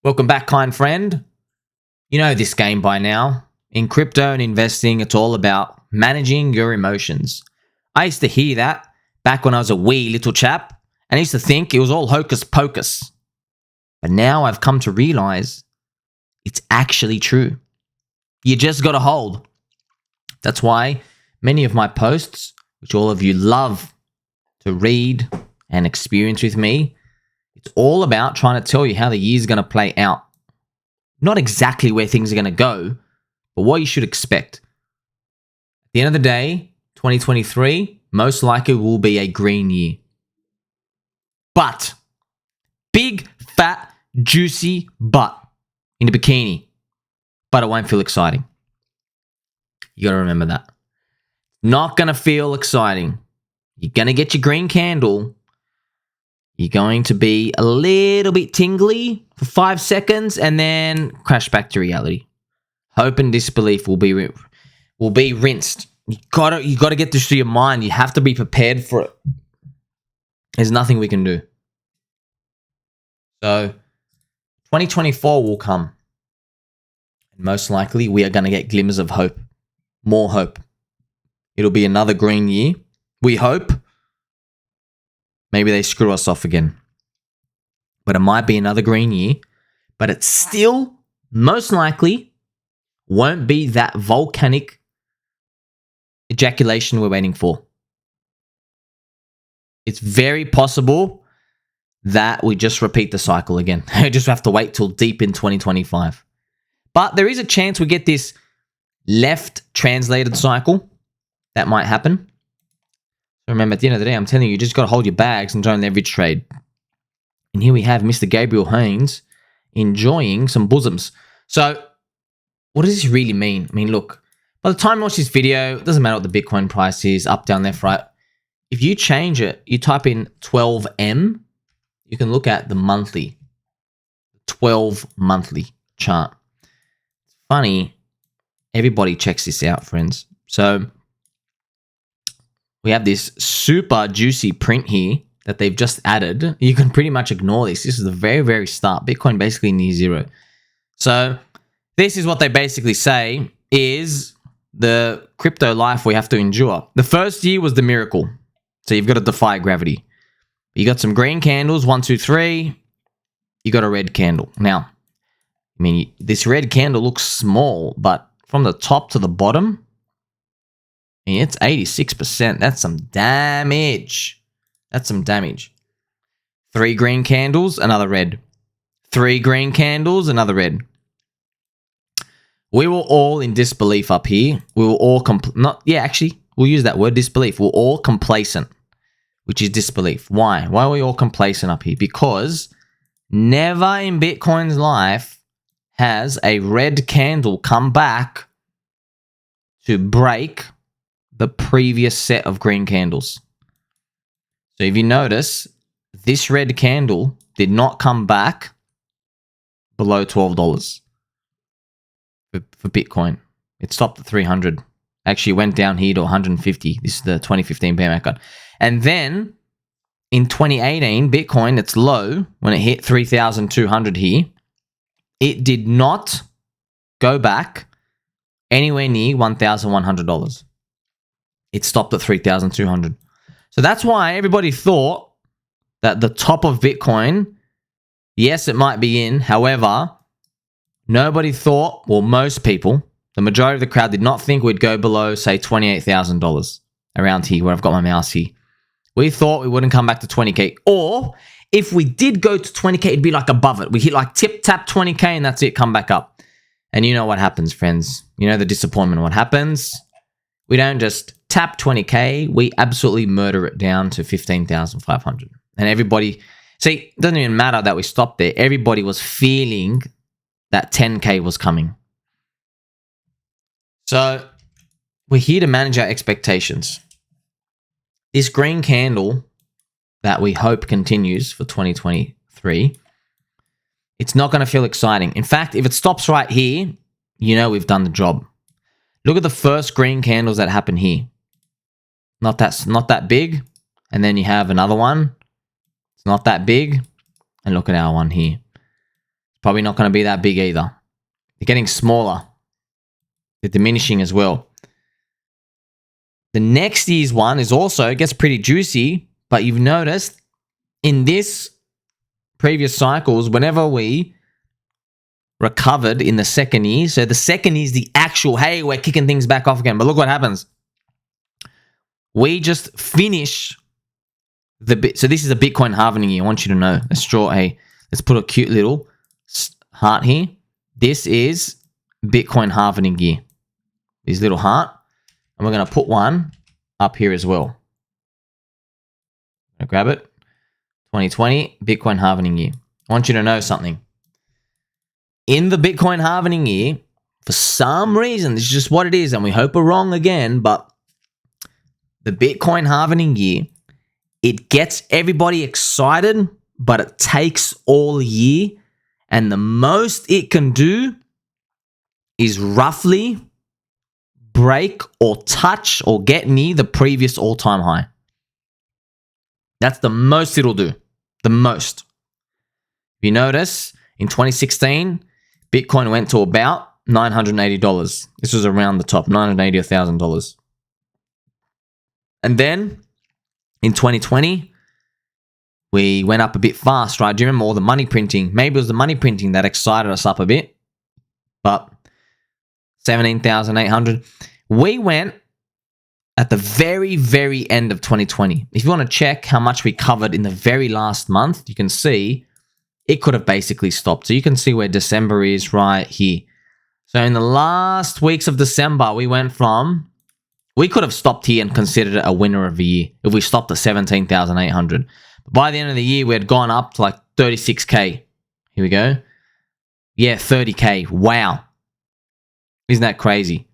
Welcome back, kind friend. You know this game by now. In crypto and investing, it's all about managing your emotions. I used to hear that back when I was a wee little chap, and I used to think it was all hocus pocus. But now I've come to realize it's actually true. You just got to hold. That's why many of my posts, which all of you love to read and experience with me, it's all about trying to tell you how the year's going to play out. Not exactly where things are going to go, but what you should expect. At the end of the day, 2023 most likely will be a green year. But, big, fat, juicy butt in a bikini. But it won't feel exciting. You got to remember that. Not going to feel exciting. You're going to get your green candle. You're going to be a little bit tingly for 5 seconds and then crash back to reality. Hope and disbelief will be rinsed. You gotta get this through your mind. You have to be prepared for it. There's nothing we can do. So 2024 will come. And most likely we are going to get glimmers of hope. More hope. It'll be another green year. We hope. Maybe they screw us off again. But it might be another green year. But it still, most likely, won't be that volcanic ejaculation we're waiting for. It's very possible that we just repeat the cycle again. We just have to wait till deep in 2025. But there is a chance we get this left translated cycle. That might happen. So remember, at the end of the day, I'm telling you just got to hold your bags and don't leverage trade. And here we have Mr. Gabriel Haynes enjoying some bosoms. So what does this really mean? I mean, look, by the time you watch this video, it doesn't matter what the Bitcoin price is, up, down, left, right. If you change it, you type in 12M, you can look at the monthly, 12 monthly chart. It's funny, everybody checks this out, friends. So we have this super juicy print here that they've just added. You can pretty much ignore this. This is the very, very start. Bitcoin basically near zero. So this is what they basically say is the crypto life we have to endure. The first year was the miracle. So you've got to defy gravity. You got some green candles, 1, 2, 3. You got a red candle. Now, I mean, this red candle looks small, but from the top to the bottom, I mean, it's 86%. That's some damage. That's some damage. 3 green candles, another red. 3 green candles, another red. We were all in disbelief up here. We were all we'll use that word, disbelief. We're all complacent, which is disbelief. Why? Why are we all complacent up here? Because never in Bitcoin's life has a red candle come back to break the previous set of green candles. So if you notice, this red candle did not come back below $12 for Bitcoin. It stopped at 300. Actually went down here to 150. This is the 2015 bear market. And then in 2018, Bitcoin, its low, when it hit 3,200 here, it did not go back anywhere near $1,100. It stopped at 3,200. So that's why everybody thought that the top of Bitcoin, yes, it might be in. However, nobody thought, well, most people, the majority of the crowd did not think we'd go below, say, $28,000 around here where I've got my mouse here. We thought we wouldn't come back to 20K. Or if we did go to 20K, it'd be like above it. We hit like tip tap 20K and that's it, come back up. And you know what happens, friends. You know the disappointment. What happens? We don't just tap 20K. We absolutely murder it down to 15,500. And everybody, see, it doesn't even matter that we stopped there. Everybody was feeling that 10K was coming. So we're here to manage our expectations. This green candle that we hope continues for 2023, it's not going to feel exciting. In fact, if it stops right here, you know we've done the job. Look at the first green candles that happen here. Not that big. And then you have another one. It's not that big. And look at our one here. Probably not going to be that big either. They're getting smaller. They're diminishing as well. The next year's one is also, it gets pretty juicy, but you've noticed in this previous cycles, whenever we recovered in the second year, so the second year is the actual, hey, we're kicking things back off again. But look what happens. We just finish the bit. So this is a Bitcoin halving year. I want you to know. Let's draw let's put a cute little heart here. This is Bitcoin halving year. This little heart. And we're going to put one up here as well. I'm going to grab it. 2020, Bitcoin halving year. I want you to know something. In the Bitcoin halving year, for some reason, this is just what it is, and we hope we're wrong again, but the Bitcoin halving year, it gets everybody excited, but it takes all year, and the most it can do is roughly break or touch or get near the previous all-time high. That's the most it'll do. The most. If you notice, in 2016, Bitcoin went to about $980. This was around the top, $980 or $1,000. And then in 2020, we went up a bit fast, right? Do you remember all the money printing? Maybe it was the money printing that excited us up a bit. But 17,800. We went at the very, very end of 2020. If you want to check how much we covered in the very last month, you can see it could have basically stopped. So you can see where December is right here. So in the last weeks of December, we went from, we could have stopped here and considered it a winner of the year if we stopped at 17,800. But by the end of the year, we had gone up to like 36K. Here we go. Yeah, 30K. Wow. Isn't that crazy?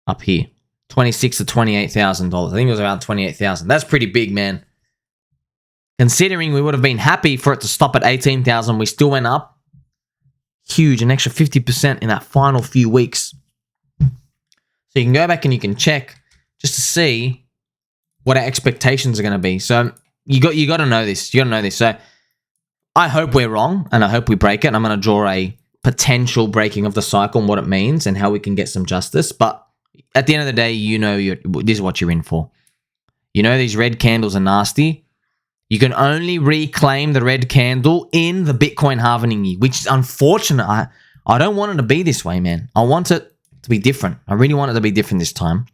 Up here. 26 to $28,000. I think it was around 28,000. That's pretty big, man. Considering we would have been happy for it to stop at 18,000, we still went up. Huge, an extra 50% in that final few weeks. So you can go back and you can check just to see what our expectations are going to be. So you got to know this. You got to know this. So I hope we're wrong and I hope we break it. And I'm going to draw a potential breaking of the cycle and what it means and how we can get some justice. But at the end of the day, you know this is what you're in for. You know these red candles are nasty. You can only reclaim the red candle in the Bitcoin halving year, which is unfortunate. I don't want it to be this way, man. I want it to be different. I really want it to be different this time.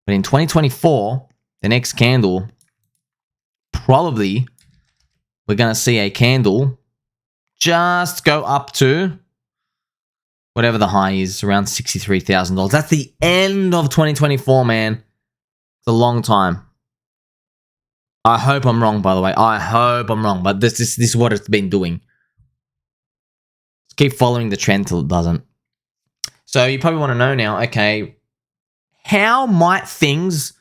But in 2024, the next candle, probably we're going to see a candle just go up to whatever the high is, around $63,000. That's the end of 2024, man. It's a long time. I hope I'm wrong, by the way. I hope I'm wrong, but this is what it's been doing. Just keep following the trend till it doesn't. So you probably want to know now, okay, how might things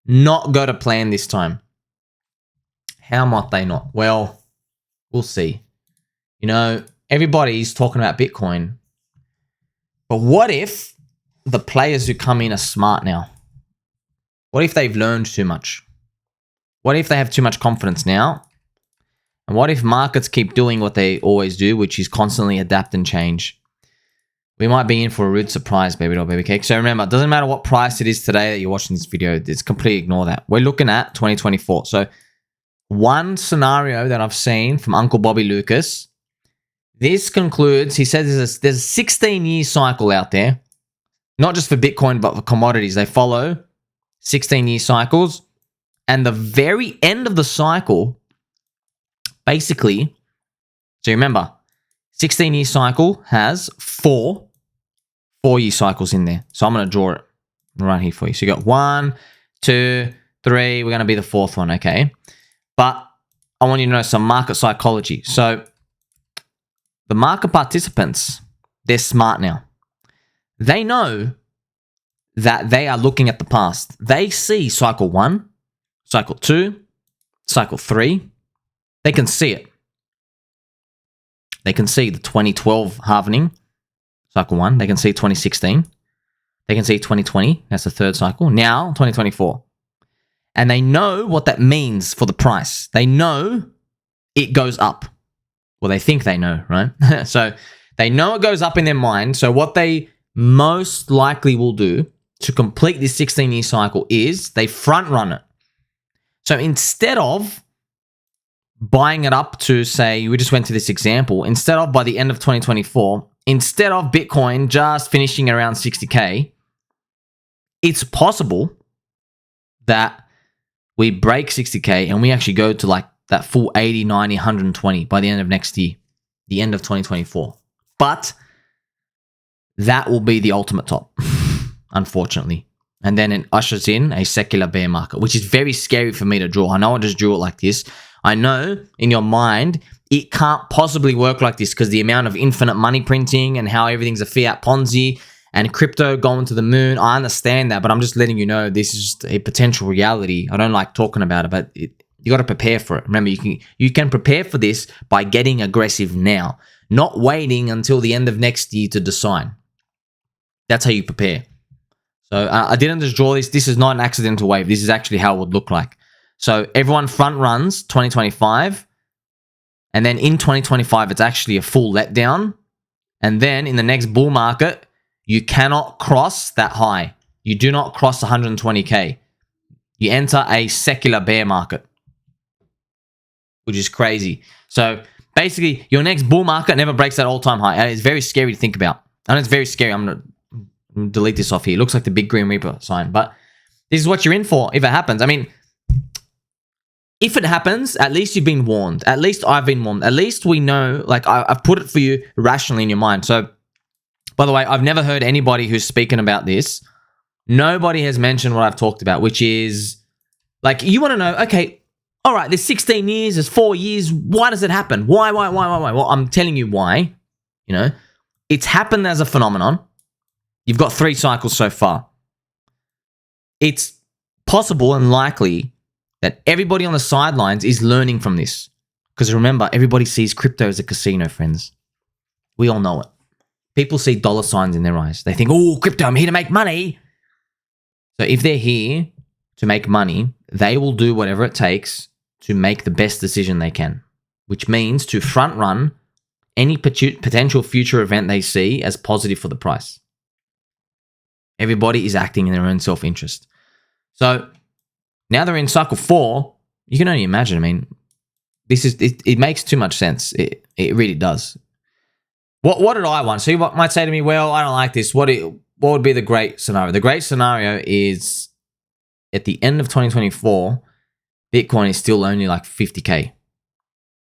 not go to plan this time? How might they not? Well, we'll see. You know, everybody's talking about Bitcoin. But what if the players who come in are smart now? What if they've learned too much? What if they have too much confidence now? And what if markets keep doing what they always do, which is constantly adapt and change? We might be in for a rude surprise, baby doll, baby cake. So remember, it doesn't matter what price it is today that you're watching this video. Just completely ignore that. We're looking at 2024. So one scenario that I've seen from Uncle Bobby Lucas, this concludes, he says there's a 16-year cycle out there, not just for Bitcoin, but for commodities. They follow 16-year cycles. And the very end of the cycle, basically, so remember, 16-year cycle has four-year cycles in there. So I'm going to draw it right here for you. So you got 1, 2, 3. We're going to be the fourth one, okay? But I want you to know some market psychology. So the market participants, they're smart now. They know that they are looking at the past. They see cycle 1, cycle 2, cycle 3. They can see it. They can see the 2012 halvening, cycle 1. They can see 2016. They can see 2020. That's the third cycle. Now, 2024. And they know what that means for the price. They know it goes up. Well, they think they know, right? So they know it goes up in their mind. So what they most likely will do to complete this 16-year cycle is they front run it. So instead of buying it up to, say, we just went to this example, instead of by the end of 2024, instead of Bitcoin just finishing around 60K, it's possible that we break 60K and we actually go to like that full 80, 90, 120 by the end of next year, the end of 2024. But that will be the ultimate top, unfortunately. And then it ushers in a secular bear market, which is very scary for me to draw. I know I just drew it like this. I know in your mind, it can't possibly work like this because the amount of infinite money printing and how everything's a fiat Ponzi and crypto going to the moon. I understand that, but I'm just letting you know this is just a potential reality. I don't like talking about it, but you got to prepare for it. Remember, you can prepare for this by getting aggressive now, not waiting until the end of next year to decide. That's how you prepare. So I didn't just draw this. This is not an accidental wave. This is actually how it would look like. So everyone front runs 2025. And then in 2025, it's actually a full letdown. And then in the next bull market, you cannot cross that high. You do not cross 120K. You enter a secular bear market, which is crazy. So basically, your next bull market never breaks that all-time high. And it's very scary to think about. And it's very scary. I'm going to delete this off here. It looks like the big green reaper sign. But this is what you're in for if it happens. I mean, if it happens, at least you've been warned. At least I've been warned. At least we know, like I've put it for you rationally in your mind. So, by the way, I've never heard anybody who's speaking about this. Nobody has mentioned what I've talked about, which is like, you want to know, okay, all right, there's 16 years, there's 4 years. Why does it happen? Why? Well, I'm telling you why. You know, it's happened as a phenomenon. You've got 3 cycles so far. It's possible and likely that everybody on the sidelines is learning from this. Because remember, everybody sees crypto as a casino, friends. We all know it. People see dollar signs in their eyes. They think, oh, crypto, I'm here to make money. So if they're here to make money, they will do whatever it takes to make the best decision they can, which means to front run any potential future event they see as positive for the price. Everybody is acting in their own self-interest. So now they're in cycle 4. You can only imagine. I mean, it makes too much sense. It really does. What did I want? So you might say to me, well, I don't like this. What would be the great scenario? The great scenario is at the end of 2024, Bitcoin is still only like 50K.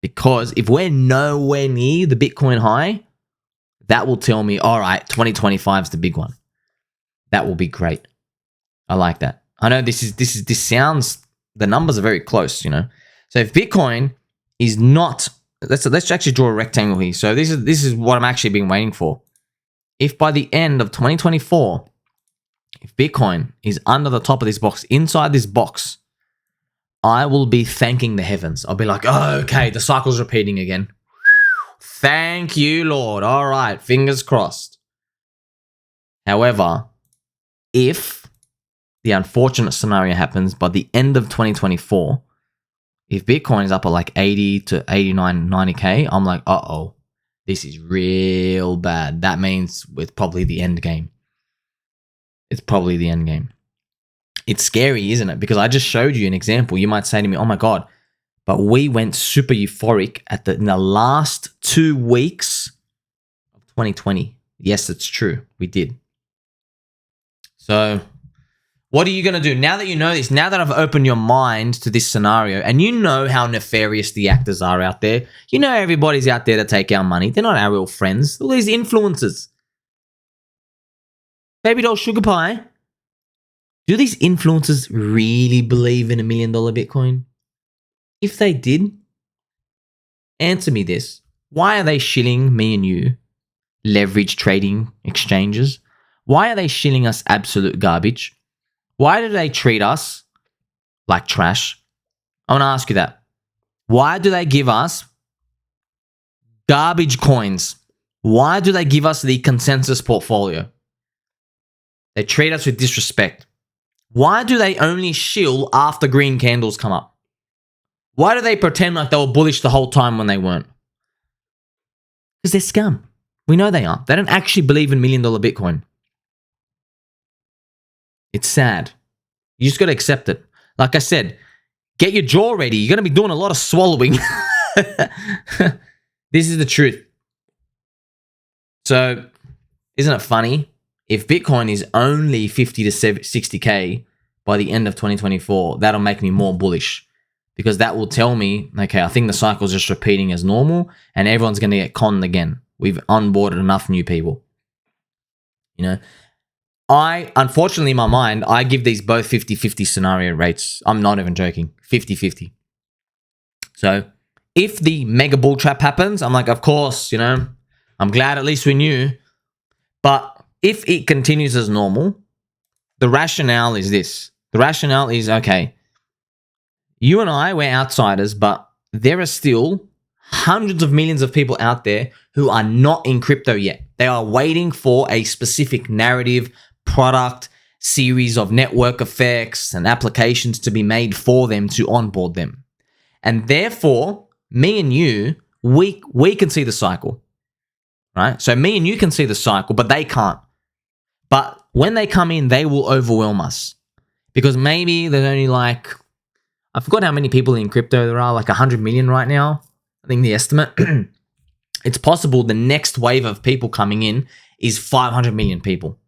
Because if we're nowhere near the Bitcoin high, that will tell me, all right, 2025 is the big one. That will be great. I like that. I know this sounds, the numbers are very close, you know. So if Bitcoin is not, let's actually draw a rectangle here. So this is what I'm actually been waiting for. If by the end of 2024, if Bitcoin is under the top of this box, inside this box, I will be thanking the heavens. I'll be like, oh, okay, the cycle's repeating again. Thank you, Lord. All right, fingers crossed. However, if the unfortunate scenario happens by the end of 2024, if Bitcoin is up at like 80 to 89, 90K, I'm like, uh-oh, this is real bad. That means it's probably the end game. It's probably the end game. It's scary, isn't it? Because I just showed you an example. You might say to me, oh my God, but we went super euphoric in the last 2 weeks of 2020. Yes, it's true. We did. So what are you going to do? Now that you know this, now that I've opened your mind to this scenario, and you know how nefarious the actors are out there, you know everybody's out there to take our money. They're not our real friends. All these influencers. Baby doll sugar pie. Do these influencers really believe in $1 million Bitcoin? If they did, answer me this. Why are they shilling me and you leverage trading exchanges? Why are they shilling us absolute garbage? Why do they treat us like trash? I want to ask you that. Why do they give us garbage coins? Why do they give us the consensus portfolio? They treat us with disrespect. Why do they only shill after green candles come up? Why do they pretend like they were bullish the whole time when they weren't? Because they're scum. We know they are. They don't actually believe in $1 million Bitcoin. It's sad. You just got to accept it. Like I said, get your jaw ready. You're going to be doing a lot of swallowing. This is the truth. So, isn't it funny? If Bitcoin is only 50 to 60K by the end of 2024, that'll make me more bullish. Because that will tell me, okay, I think the cycle's just repeating as normal and everyone's going to get conned again. We've onboarded enough new people. You know, unfortunately, in my mind, I give these both 50-50 scenario rates. I'm not even joking. 50-50. So if the mega bull trap happens, I'm like, of course, you know, I'm glad at least we knew. But if it continues as normal, the rationale is this. The rationale is, okay, you and I, we're outsiders, but there are still hundreds of millions of people out there who are not in crypto yet. They are waiting for a specific narrative, product, series of network effects and applications to be made for them to onboard them. And therefore, me and you, we can see the cycle, right? So me and you can see the cycle, but they can't. But when they come in, they will overwhelm us because maybe there's only like, I forgot how many people in crypto there are, like 100 million right now. I think the estimate. It's possible the next wave of people coming in is 500 million people.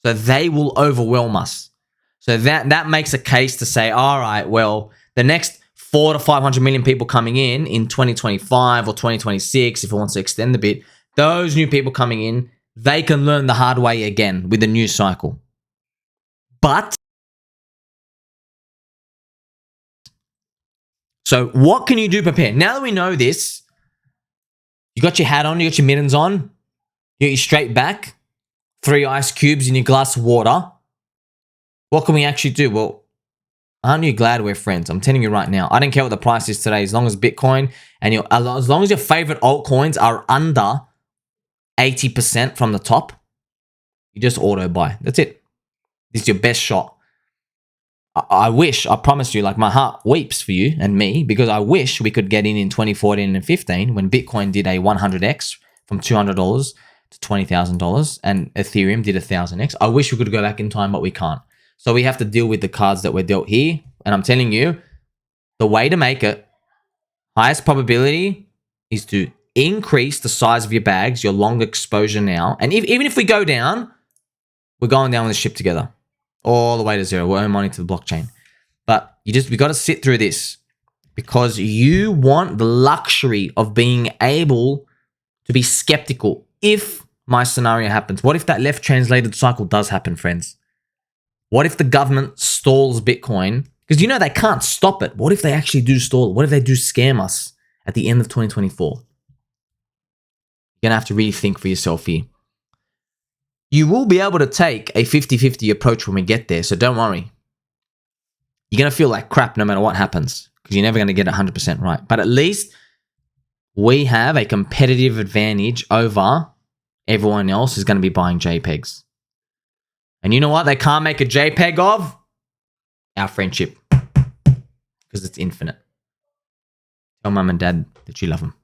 So they will overwhelm us. So that makes a case to say, all right, well, the next 400 to 500 million people coming in 2025 or 2026, if it wants to extend a bit, those new people coming in, they can learn the hard way again with the new cycle. But so what can you do to prepare? Now that we know this, you got your hat on, you got your mittens on, you got your straight back, 3 ice cubes in your glass of water. What can we actually do? Well, aren't you glad we're friends? I'm telling you right now. I don't care what the price is today, as long as Bitcoin and as long as your favorite altcoins are under 80% from the top, you just auto buy. That's it. This is your best shot. I wish, I promise you, like my heart weeps for you and me because I wish we could get in 2014 and 15 when Bitcoin did a 100x from $200 to $20,000 and Ethereum did 1,000x. I wish we could go back in time, but we can't. So we have to deal with the cards that we're dealt here. And I'm telling you, the way to make it, highest probability is to increase the size of your bags, your long exposure now. And even if we go down, we're going down with the ship together. All the way to zero. We're earning money to the blockchain. But we got to sit through this because you want the luxury of being able to be skeptical if my scenario happens. What if that left translated cycle does happen, friends? What if the government stalls Bitcoin? Because you know they can't stop it. What if they actually do stall it? What if they do scam us at the end of 2024? You're going to have to really think for yourself here. You will be able to take a 50-50 approach when we get there, so don't worry. You're going to feel like crap no matter what happens because you're never going to get 100% right. But at least we have a competitive advantage over everyone else who's going to be buying JPEGs. And you know what they can't make a JPEG of? Our friendship. Because it's infinite. Tell mum and dad that you love them.